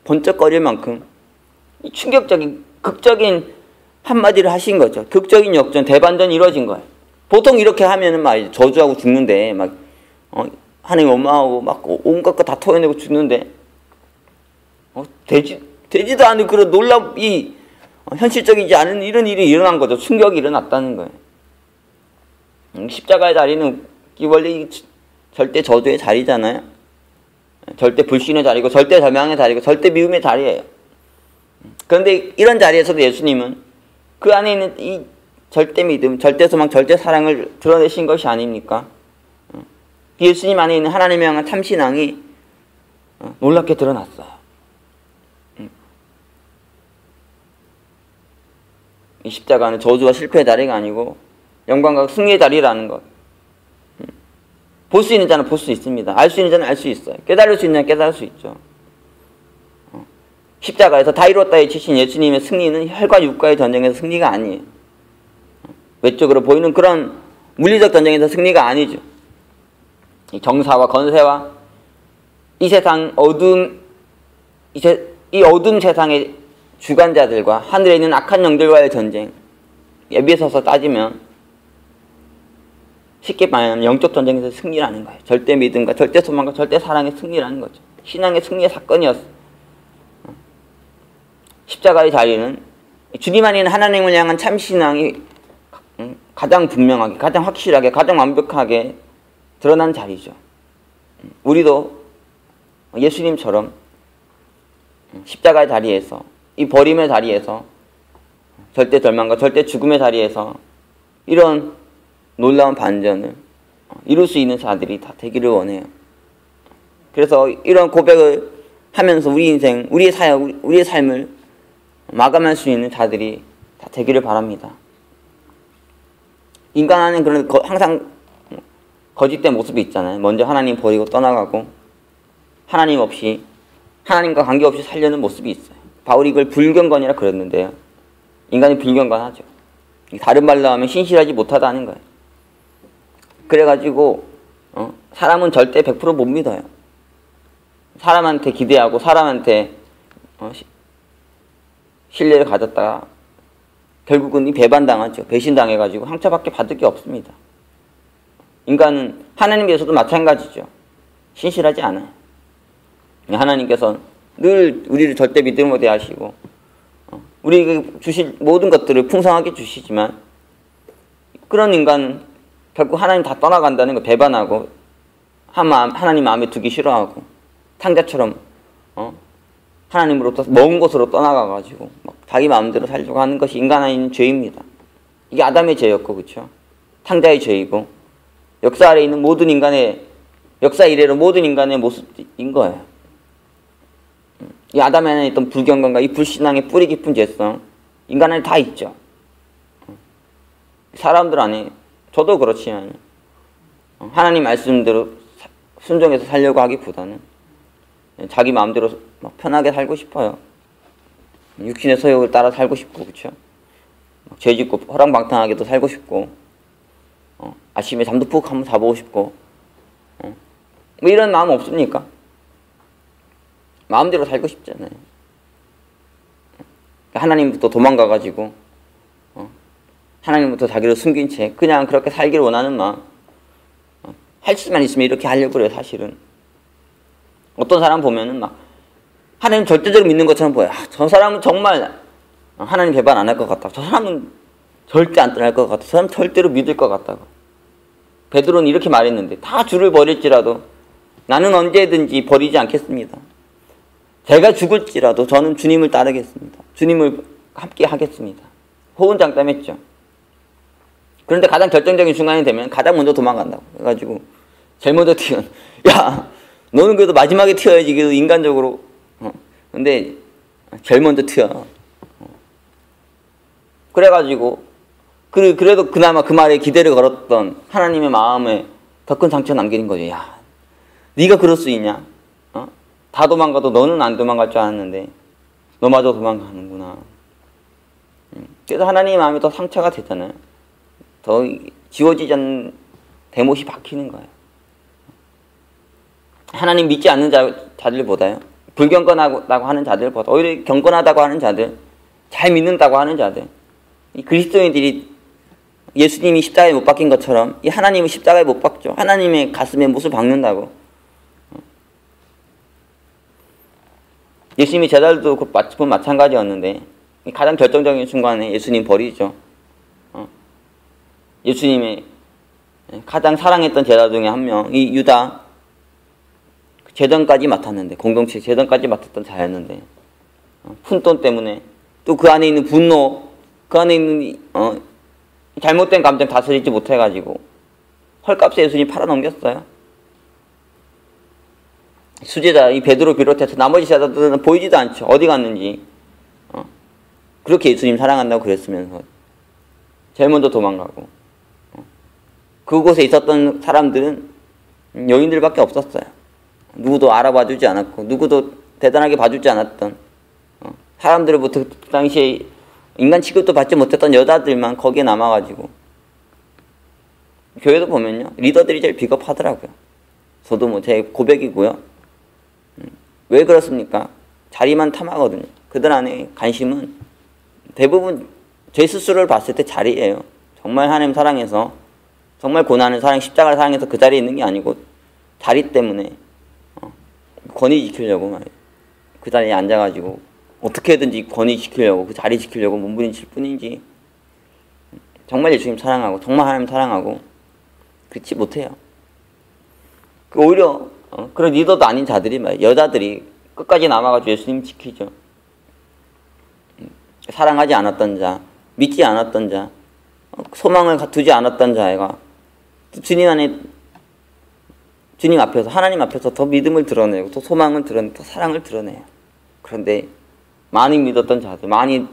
번쩍거릴 만큼 충격적인 극적인 한마디를 하신 거죠. 극적인 역전, 대반전이 이루어진 거예요. 보통 이렇게 하면은 막 저주하고 죽는데 막 하나님 원망하고 막 온갖 거 다 토해내고 죽는데 되지도 않은 그런 현실적이지 않은 이런 일이 일어난 거죠. 충격이 일어났다는 거예요. 십자가의 자리는 원래 절대 저주의 자리잖아요. 절대 불신의 자리고 절대 절망의 자리고 절대 미움의 자리예요. 그런데 이런 자리에서도 예수님은 그 안에 있는 이 절대 믿음, 절대 소망, 절대 사랑을 드러내신 것이 아닙니까? 예수님 안에 있는 하나님을 향한 참신앙이 놀랍게 드러났어요. 이 십자가는 저주와 실패의 자리가 아니고 영광과 승리의 자리라는 것. 볼 수 있는 자는 볼 수 있습니다. 알 수 있는 자는 알 수 있어요. 깨달을 수 있는 자는 깨달을 수 있죠. 십자가에서 다 이뤘다에 치신 예수님의 승리는 혈과 육과의 전쟁에서 승리가 아니에요. 외적으로 보이는 그런 물리적 전쟁에서 승리가 아니죠. 이 정사와 건세와 이 세상 이 어둠 세상의 주관자들과 하늘에 있는 악한 영들과의 전쟁, 예비서서 따지면 쉽게 말하면 영적 전쟁에서 승리라는 거예요. 절대 믿음과 절대 소망과 절대 사랑의 승리라는 거죠. 신앙의 승리의 사건이었어요. 십자가의 자리는 주님 안에 있는 하나님을 향한 참신앙이 가장 분명하게, 가장 확실하게, 가장 완벽하게 드러난 자리죠. 우리도 예수님처럼 십자가의 자리에서, 이 버림의 자리에서, 절대 절망과 절대 죽음의 자리에서 이런 놀라운 반전을 이룰 수 있는 자들이 다 되기를 원해요. 그래서 이런 고백을 하면서 우리 인생, 우리의 사역, 우리의 삶을 마감할 수 있는 자들이 다 되기를 바랍니다. 인간 안에 그런 항상 거짓된 모습이 있잖아요. 먼저 하나님 버리고 떠나가고 하나님 없이, 하나님과 관계없이 살려는 모습이 있어요. 바울이 이걸 불경건이라 그랬는데요. 인간이 불경건하죠. 다른 말로 하면 신실하지 못하다는 거예요. 그래가지고 사람은 절대 100% 못 믿어요. 사람한테 기대하고 사람한테 신뢰를 가졌다가 결국은 이 배반당하죠. 배신당해가지고 상처밖에 받을 게 없습니다. 인간은 하나님께서도 마찬가지죠. 신실하지 않아요. 하나님께서 늘 우리를 절대 믿음으로 대하시고 우리에게 주실 모든 것들을 풍성하게 주시지만 그런 인간은 결국 하나님 다 떠나간다는 거 배반하고 하나님 마음에 두기 싫어하고 탕자처럼 하나님으로부터 먼 곳으로 떠나가가지고 막 자기 마음대로 살려고 하는 것이 인간 안에 있는 죄입니다. 이게 아담의 죄였고, 그렇죠? 탕자의 죄이고 역사 아래에 있는 모든 인간의, 역사 이래로 모든 인간의 모습인 거예요. 이 아담 안에 있던 불경건과 이 불신앙의 뿌리 깊은 죄성, 인간 안에 다 있죠. 사람들 안에, 저도 그렇지만 하나님 말씀대로 순종해서 살려고 하기보다는 자기 마음대로 막 편하게 살고 싶어요. 육신의 소욕을 따라 살고 싶고, 그렇죠? 죄짓고 허랑방탕하게도 살고 싶고, 아침에 잠도 푹 한번 자보고 싶고, 뭐 이런 마음 없습니까? 마음대로 살고 싶잖아요. 하나님부터 도망가가지고 하나님부터 자기를 숨긴 채 그냥 그렇게 살기를 원하는 마음, 할 수만 있으면 이렇게 하려고 그래요. 사실은 어떤 사람 보면은 막 하나님 절대적으로 믿는 것처럼 보여요. 저 사람은 정말 하나님 배반 안 할 것 같다. 저 사람은 절대 안 떠날 것 같다. 저 사람 절대로 믿을 것 같다고. 베드로는 이렇게 말했는데, 다 주를 버릴지라도 나는 언제든지 버리지 않겠습니다. 제가 죽을지라도 저는 주님을 따르겠습니다. 주님을 함께 하겠습니다. 호언장담했죠. 그런데 가장 결정적인 순간이 되면 가장 먼저 도망간다고 해가지고 제일 먼저 튀어. 야, 너는 그래도 마지막에 튀어야지. 그래도 인간적으로. 근데 제일 먼저 튀어. 그래가지고 그래도 그나마 그 말에 기대를 걸었던 하나님의 마음에 더 큰 상처 남기는 거죠. 야, 네가 그럴 수 있냐? 다 도망가도 너는 안 도망갈 줄 알았는데 너마저 도망가는구나. 그래서 하나님의 마음이 더 상처가 되잖아요. 더 지워지지 않는 대못이 박히는 거예요. 하나님 믿지 않는 자들보다요, 불경건하다고 하는 자들보다 오히려 경건하다고 하는 자들, 잘 믿는다고 하는 자들, 이 그리스도인들이 예수님이 십자가에 못 박힌 것처럼 이 하나님은 십자가에 못 박죠. 하나님의 가슴에 못을 박는다고. 예수님이 제자들도 마찬가지였는데 가장 결정적인 순간에 예수님 버리죠. 예수님의 가장 사랑했던 제자 중에 한 명, 이 유다, 제전까지 맡았는데, 공동체 제전까지 맡았던 자였는데, 푼돈 때문에 또 그 안에 있는 분노, 그 안에 있는 잘못된 감정 다스리지 못해가지고 헐값에 예수님 팔아넘겼어요. 수제자 이 베드로 비롯해서 나머지 제자들은 보이지도 않죠. 어디 갔는지. 그렇게 예수님 사랑한다고 그랬으면서 제일 먼저 도망가고, 그곳에 있었던 사람들은 여인들밖에 없었어요. 누구도 알아봐주지 않았고 누구도 대단하게 봐주지 않았던, 사람들로부터 그 당시에 인간 취급도 받지 못했던 여자들만 거기에 남아가지고, 교회도 보면요, 리더들이 제일 비겁하더라고요. 저도 뭐 제 고백이고요. 왜 그렇습니까? 자리만 탐하거든요. 그들 안에 관심은 대부분 제 스스로를 봤을 때 자리예요. 정말 하나님 사랑해서, 정말 고난을 십자가를 사랑해서 그 자리에 있는 게 아니고 자리 때문에 권위 지키려고 말이에요. 그 자리에 앉아가지고 어떻게든지 권위 지키려고, 그 자리 지키려고 몸부림칠 뿐이지, 정말 예수님 사랑하고 정말 하나님 사랑하고 그렇지 못해요. 오히려 그런 리더도 아닌 자들이 말이에요, 여자들이 끝까지 남아가지고 예수님 지키죠. 사랑하지 않았던 자, 믿지 않았던 자, 소망을 두지 않았던 자가 주님 앞에서, 하나님 앞에서 더 믿음을 드러내고 더 소망을 드러내고 더 사랑을 드러내요. 그런데 많이 믿었던 자들, 많이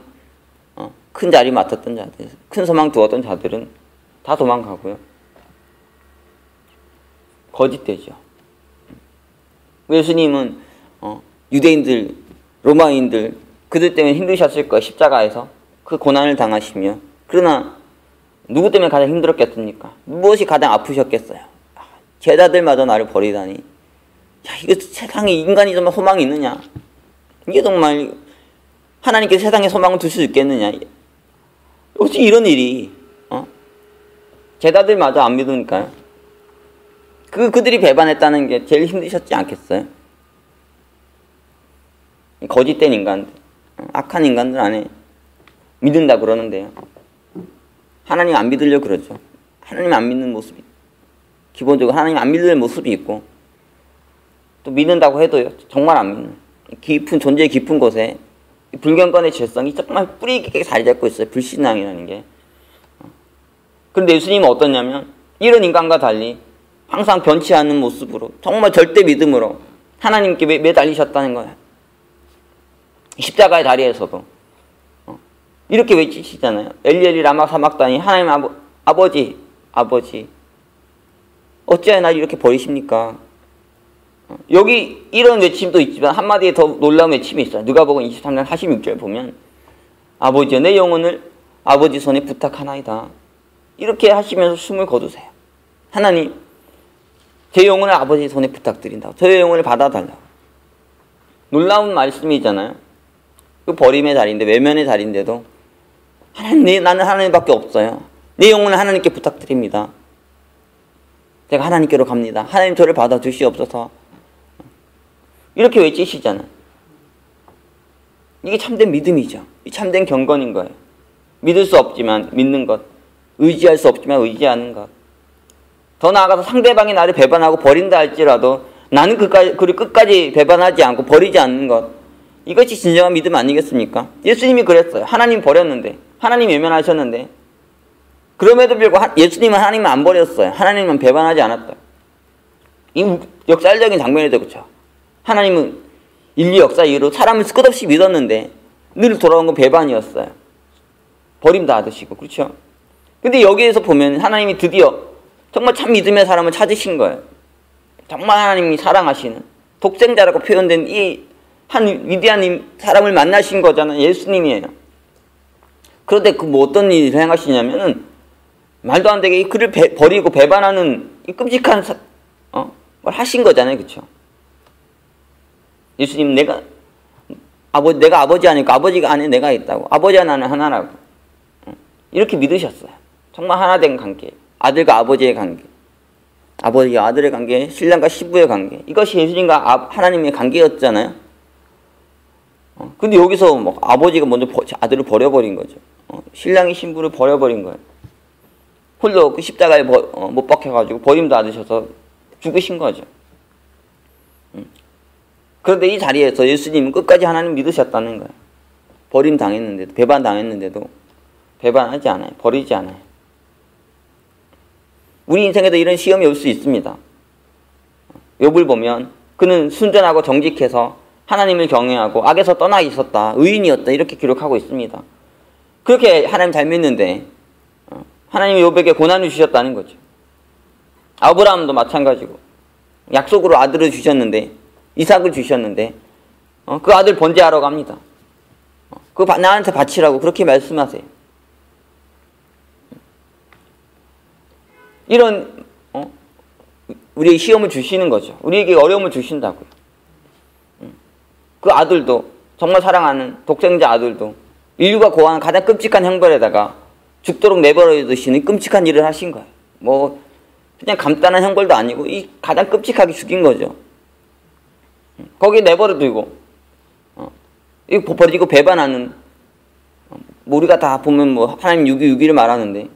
큰 자리 맡았던 자들, 큰 소망 두었던 자들은 다 도망가고요. 거짓되죠. 예수님은 유대인들, 로마인들, 그들 때문에 힘드셨을 거예요. 십자가에서 그 고난을 당하시며. 그러나 누구 때문에 가장 힘들었겠습니까? 무엇이 가장 아프셨겠어요? 제자들마저 나를 버리다니. 야, 이거 세상에 인간이 정말 소망이 있느냐? 이게 정말 하나님께서 세상에 소망을 둘 수 있겠느냐? 어찌 이런 일이, 제자들마저 안 믿으니까요. 그들이 배반했다는 게 제일 힘드셨지 않겠어요? 거짓된 인간들, 악한 인간들 안에 믿는다 그러는데요, 하나님 안 믿으려고 그러죠. 하나님 안 믿는 모습이, 기본적으로 하나님 안 믿는 모습이 있고, 또 믿는다고 해도요, 정말 안 믿는, 깊은, 존재의 깊은 곳에 불경건의 질성이 정말 뿌리 깊게 자리 잡고 있어요. 불신앙이라는 게. 그런데 예수님은 어떠냐면 이런 인간과 달리 항상 변치 않는 모습으로, 정말 절대 믿음으로 하나님께 매달리셨다는 거예요. 십자가의 자리에서도 이렇게 외치시잖아요. 엘리엘리 라마 사막다니, 하나님 아버지 어찌하여 나를 이렇게 버리십니까? 여기 이런 외침도 있지만 한마디에 더 놀라운 외침이 있어요. 누가복음 23장 46절 보면, 아버지여 내 영혼을 아버지 손에 부탁하나이다. 이렇게 하시면서 숨을 거두세요. 하나님, 제 영혼을 아버지 손에 부탁드린다. 저의 영혼을 받아달라고. 놀라운 말씀이잖아요. 그 버림의 자리인데, 외면의 자리인데도 하나님, 나는 하나님밖에 없어요. 내 영혼을 하나님께 부탁드립니다. 제가 하나님께로 갑니다. 하나님 저를 받아주시옵소서. 이렇게 외치시잖아요. 이게 참된 믿음이죠. 참된 경건인 거예요. 믿을 수 없지만 믿는 것, 의지할 수 없지만 의지하는 것, 더 나아가서 상대방이 나를 배반하고 버린다 할지라도 나는 그를 끝까지 배반하지 않고 버리지 않는 것, 이것이 진정한 믿음 아니겠습니까? 예수님이 그랬어요. 하나님 버렸는데, 하나님 외면하셨는데, 그럼에도 불구하고 예수님은 하나님을 안 버렸어요. 하나님은 배반하지 않았다. 이 역사적인 장면이죠. 그렇죠? 하나님은 인류 역사 이후로 사람을 끝없이 믿었는데 늘 돌아온 건 배반이었어요. 버림받으시고. 그렇죠? 근데 여기에서 보면 하나님이 드디어 정말 참 믿음의 사람을 찾으신 거예요. 정말 하나님이 사랑하시는 독생자라고 표현된 이 한 위대한 사람을 만나신 거잖아요. 예수님이에요. 그런데 그 뭐 어떤 일을 행하시냐면은 말도 안 되게 그를 버리고 배반하는 이 끔찍한 뭘 하신 거잖아요, 그렇죠? 예수님 내가 아버지 아니고 아버지가 안에 내가 있다고, 아버지와 나는 하나라고 이렇게 믿으셨어요. 정말 하나된 관계, 아들과 아버지의 관계, 아버지와 아들의 관계, 신랑과 시부의 관계, 이것이 예수님과 하나님의 관계였잖아요. 근데 여기서 뭐 아버지가 먼저 아들을 버려버린 거죠. 신랑이 신부를 버려버린 거예요. 홀로 그 십자가에 못 박혀가지고 버림도 받으셔서 죽으신 거죠. 그런데 이 자리에서 예수님은 끝까지 하나님 믿으셨다는 거예요. 버림당했는데도, 배반당했는데도 배반하지 않아요. 버리지 않아요. 우리 인생에도 이런 시험이 올 수 있습니다. 욥을 보면 그는 순전하고 정직해서 하나님을 경외하고 악에서 떠나 있었다, 의인이었다 이렇게 기록하고 있습니다. 그렇게 하나님 잘 믿는데 하나님이 욥에게 고난을 주셨다는 거죠. 아브라함도 마찬가지고 약속으로 아들을 주셨는데, 이삭을 주셨는데 그 아들 번제하러 갑니다. 그거 나한테 바치라고 그렇게 말씀하세요. 이런 우리에게 시험을 주시는 거죠. 우리에게 어려움을 주신다고요. 그 아들도, 정말 사랑하는 독생자 아들도 인류가 고하는 가장 끔찍한 형벌에다가 죽도록 내버려 두시는 끔찍한 일을 하신 거예요. 뭐 그냥 간단한 형벌도 아니고 이 가장 끔찍하게 죽인 거죠. 거기에 내버려 두고 이거 버리고 배반하는, 우리가 다 보면 뭐 하나님 유기를 말하는데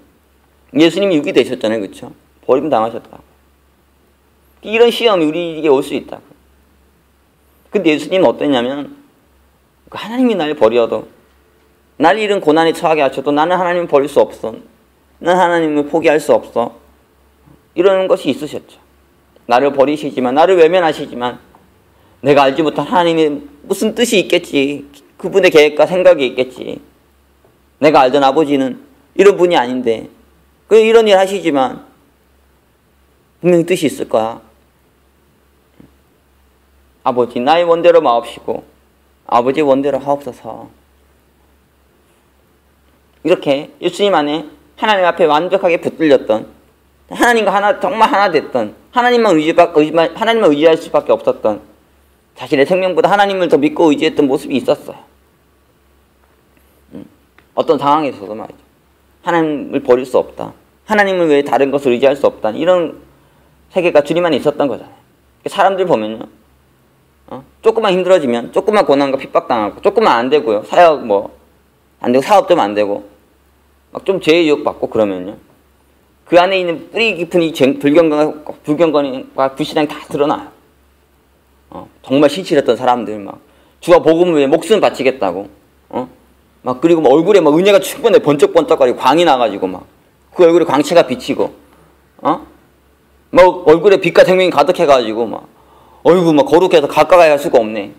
예수님이 육이 되셨잖아요, 그렇죠? 버림 당하셨다. 이런 시험이 우리에게 올 수 있다. 근데 예수님은 어땠냐면 하나님이 날 버려도, 날 이런 고난에 처하게 하셔도 나는 하나님을 버릴 수 없어. 난 하나님을 포기할 수 없어. 이러는 것이 있으셨죠. 나를 버리시지만, 나를 외면하시지만 내가 알지 못한 하나님의 무슨 뜻이 있겠지. 그분의 계획과 생각이 있겠지. 내가 알던 아버지는 이런 분이 아닌데 이런 일 하시지만 분명히 뜻이 있을 거야. 아버지 나의 원대로 마옵시고 아버지의 원대로 하옵소서. 이렇게 예수님 안에 하나님 앞에 완벽하게 붙들렸던, 하나님과 정말 하나 됐던, 하나님만 의지할 수밖에 없었던, 자신의 생명보다 하나님을 더 믿고 의지했던 모습이 있었어요. 어떤 상황에서도 말이죠. 하나님을 버릴 수 없다, 하나님을 외에 다른 것을 의지할 수 없다, 이런 세계가 주님 안에 있었던 거잖아요. 사람들 보면요, 조금만 힘들어지면, 조금만 고난과 핍박당하고, 조금만 안 되고요, 사역 안 되고, 사업 좀 안 되고, 막 좀 죄의 유혹 받고 그러면요, 그 안에 있는 뿌리 깊은 이 불경건과 불신앙이 다 드러나요. 정말 신실했던 사람들, 막 주와 복음을 위해 목숨 바치겠다고, 막 그리고 막 얼굴에 막 은혜가 충분해 번쩍번쩍거리고 광이 나가지고 막 그 얼굴에 광채가 비치고, 막 얼굴에 빛과 생명이 가득해가지고 막 어이구 막 거룩해서 가까이 할 수가 없네.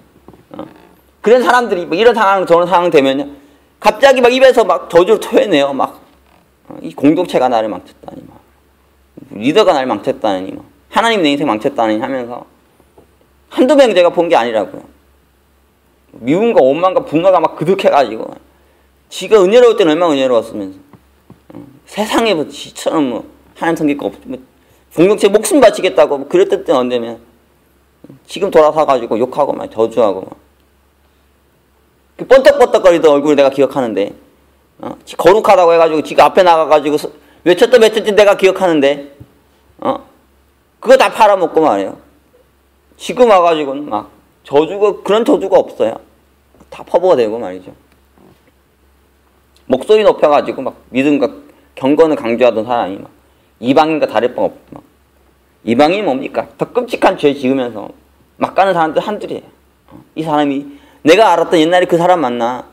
그런 사람들이 이런 상황, 저런 상황 되면요, 갑자기 막 입에서 막 저주를 토해내요. 막 이 공동체가 나를 망쳤다니, 막 리더가 나를 망쳤다니, 막 하나님 내 인생 망쳤다니 하면서 한두 명 제가 본 게 아니라고요. 미움과 원망과 분노가 막 그득해가지고, 지가 은혜로울 때는 얼마나 은혜로웠으면서 세상에 뭐 지처럼 뭐 하나님 섬길 거 없고 공동체 목숨 바치겠다고 그랬던 때는 언제면 지금 돌아서가지고 욕하고 막 저주하고 막 그 번떡번떡거리던 얼굴을 내가 기억하는데, 거룩하다고 해가지고 지가 앞에 나가가지고 외쳤던 내가 기억하는데, 그거 다 팔아먹고 말이에요. 지금 와가지고는 막 그런 저주가 없어요. 다 퍼부어 되고 말이죠. 목소리 높여가지고 막 믿음과 경건을 강조하던 사람이 막 이방인과 다를 바 없고, 막 이방인이 뭡니까? 더 끔찍한 죄 지으면서 막 가는 사람들 한둘이에요. 이 사람이 내가 알았던 옛날에 그 사람 맞나?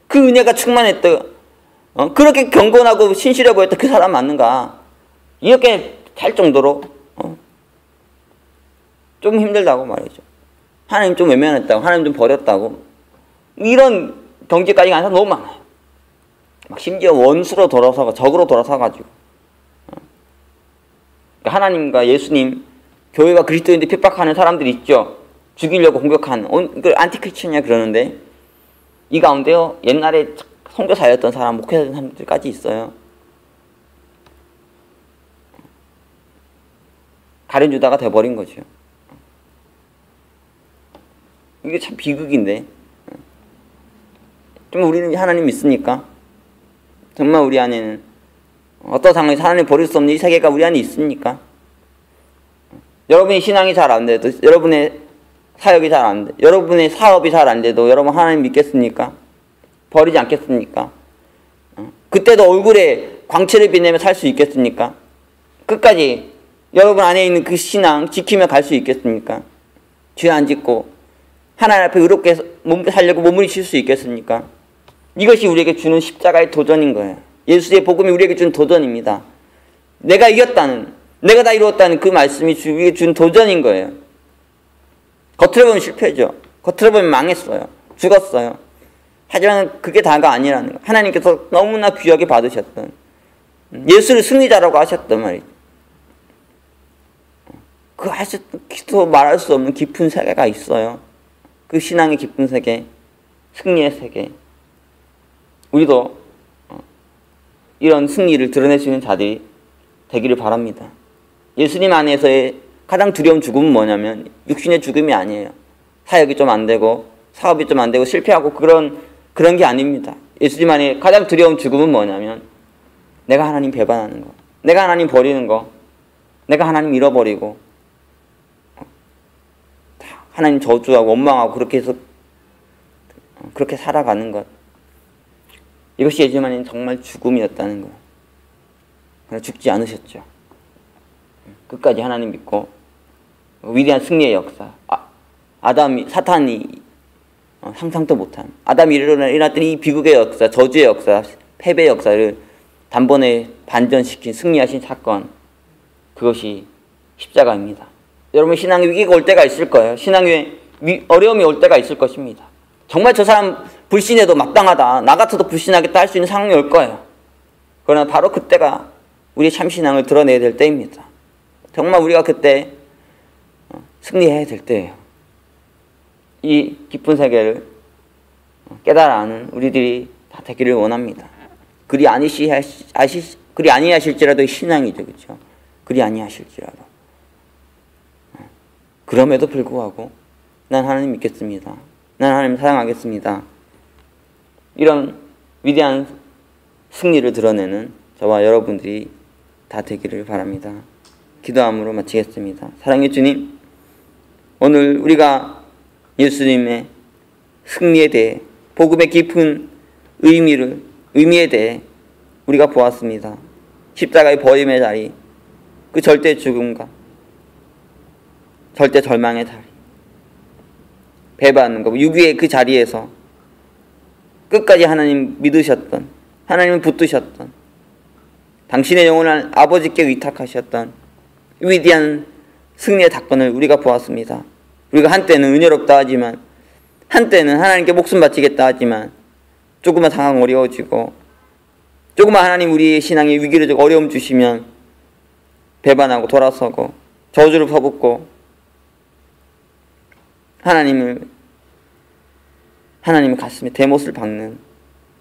그 은혜가 충만했던, 그렇게 경건하고 신실해 보였던 그 사람 맞는가? 이렇게 할 정도로 좀 힘들다고 말이죠. 하나님 좀 외면했다고, 하나님 좀 버렸다고, 이런 경지까지 가는 사람 너무 많아요. 막 심지어 원수로 돌아서가, 적으로 돌아서가지고, 하나님과 예수님, 교회와 그리스도인들 핍박하는 사람들이 있죠. 죽이려고 공격하는, 이걸 안티크리스천이야 그러는데, 이 가운데요, 옛날에 선교사였던 사람, 목회자였던 사람들까지 있어요. 가룟 유다가 돼버린 거죠. 이게 참 비극인데, 정말 우리는 하나님 믿습니까? 정말 우리 안에는 어떤 상황에서 하나님 버릴 수 없는 이 세계가 우리 안에 있습니까? 여러분의 신앙이 잘 안 돼도, 여러분의 사역이 잘 안 돼, 여러분의 사업이 잘 안 돼도 여러분 하나님 믿겠습니까? 버리지 않겠습니까? 그때도 얼굴에 광채를 빛내며 살 수 있겠습니까? 끝까지 여러분 안에 있는 그 신앙 지키며 갈 수 있겠습니까? 죄 안 짓고 하나님 앞에 의롭게 살려고 몸부림칠 수 있겠습니까? 이것이 우리에게 주는 십자가의 도전인 거예요. 예수의 복음이 우리에게 주는 도전입니다. 내가 이겼다는, 내가 다 이루었다는 그 말씀이 우리에게 주는 도전인 거예요. 겉으로 보면 실패죠. 겉으로 보면 망했어요. 죽었어요. 하지만 그게 다가 아니라는 거예요. 하나님께서 너무나 귀하게 받으셨던, 예수를 승리자라고 하셨단 말이죠. 그 하셨던, 말할 수 없는 깊은 세계가 있어요. 그 신앙의 깊은 세계, 승리의 세계. 우리도 이런 승리를 드러낼 수 있는 자들이 되기를 바랍니다. 예수님 안에서의 가장 두려운 죽음은 뭐냐면 육신의 죽음이 아니에요. 사역이 좀 안 되고 사업이 좀 안 되고 실패하고 그런 게 아닙니다. 예수님 안에 가장 두려운 죽음은 뭐냐면 내가 하나님 배반하는 거, 내가 하나님 버리는 거, 내가 하나님 잃어버리고 하나님 저주하고 원망하고 그렇게 해서 그렇게 살아가는 것. 이것이 예수님은 정말 죽음이었다는 거예요. 그러나 죽지 않으셨죠. 끝까지 하나님 믿고 위대한 승리의 역사. 사탄이 상상도 못한 아담이 일어났던 이 비극의 역사, 저주의 역사, 패배의 역사를 단번에 반전시킨 승리하신 사건. 그것이 십자가입니다. 여러분 신앙의 위기가 올 때가 있을 거예요. 신앙의 어려움이 올 때가 있을 것입니다. 정말 저 사람 불신해도 마땅하다, 나 같아도 불신하겠다 할 수 있는 상황이 올 거예요. 그러나 바로 그때가 우리의 참신앙을 드러내야 될 때입니다. 정말 우리가 그때 승리해야 될 때예요. 이 깊은 세계를 깨달아 아는 우리들이 다 되기를 원합니다. 그리 아니하실지라도 신앙이죠. 그렇죠? 그리 아니하실지라도. 그럼에도 불구하고 난 하나님 믿겠습니다. 난 하나님 사랑하겠습니다. 이런 위대한 승리를 드러내는 저와 여러분들이 다 되기를 바랍니다. 기도함으로 마치겠습니다. 사랑의 주님, 오늘 우리가 예수님의 승리에 대해, 복음의 깊은 의미에 대해 우리가 보았습니다. 십자가의 버림의 자리, 그 절대 죽음과 절대 절망의 자리, 배반하는 것, 유기의 그 자리에서 끝까지 하나님 믿으셨던, 하나님을 붙드셨던, 당신의 영혼을 아버지께 위탁하셨던 위대한 승리의 사건을 우리가 보았습니다. 우리가 한때는 은혜롭다 하지만, 한때는 하나님께 목숨 바치겠다 하지만 조금만 상황 어려워지고, 조금만 하나님 우리의 신앙의 위기를 주고 어려움 주시면 배반하고 돌아서고 저주를 퍼붓고 하나님의 가슴에 대못을 박는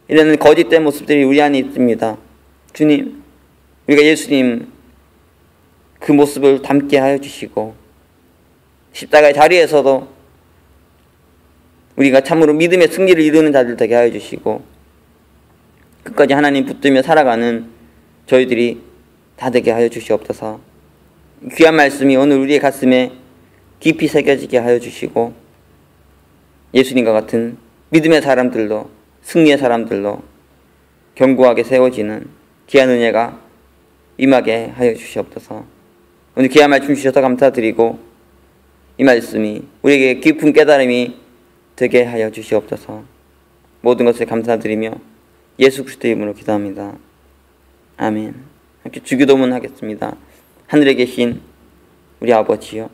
이런 거짓된 모습들이 우리 안에 있습니다. 주님, 우리가 예수님 그 모습을 닮게 하여 주시고, 십자가의 자리에서도 우리가 참으로 믿음의 승리를 이루는 자들 되게 하여 주시고, 끝까지 하나님 붙들며 살아가는 저희들이 다 되게 하여 주시옵소서. 귀한 말씀이 오늘 우리의 가슴에 깊이 새겨지게 하여 주시고, 예수님과 같은 믿음의 사람들로, 승리의 사람들로 견고하게 세워지는 귀한 은혜가 임하게 하여 주시옵소서. 오늘 귀한 말씀 주셔서 감사드리고, 이 말씀이 우리에게 깊은 깨달음이 되게 하여 주시옵소서. 모든 것을 감사드리며 예수 그리스도의 이름으로 기도합니다. 아멘. 함께 주기도문 하겠습니다. 하늘에 계신 우리 아버지여,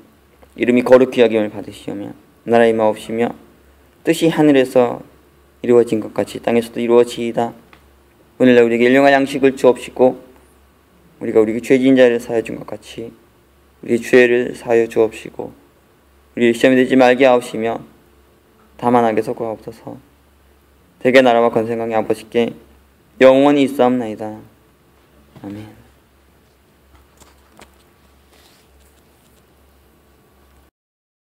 이름이 거룩히 여김을 받으시오며 나라의 마옵시며 뜻이 하늘에서 이루어진 것 같이 땅에서도 이루어지이다. 오늘날 우리에게 일용할 양식을 주옵시고, 우리가 우리에게 죄진 자를 사하여 준 것 같이 우리의 죄를 사하여 주옵시고, 우리를 시험에 들지 말게 하옵시며 다만 악에서 구하옵소서. 대개 나라와 권세강의 아버지께 영원히 있사옵나이다. 아멘.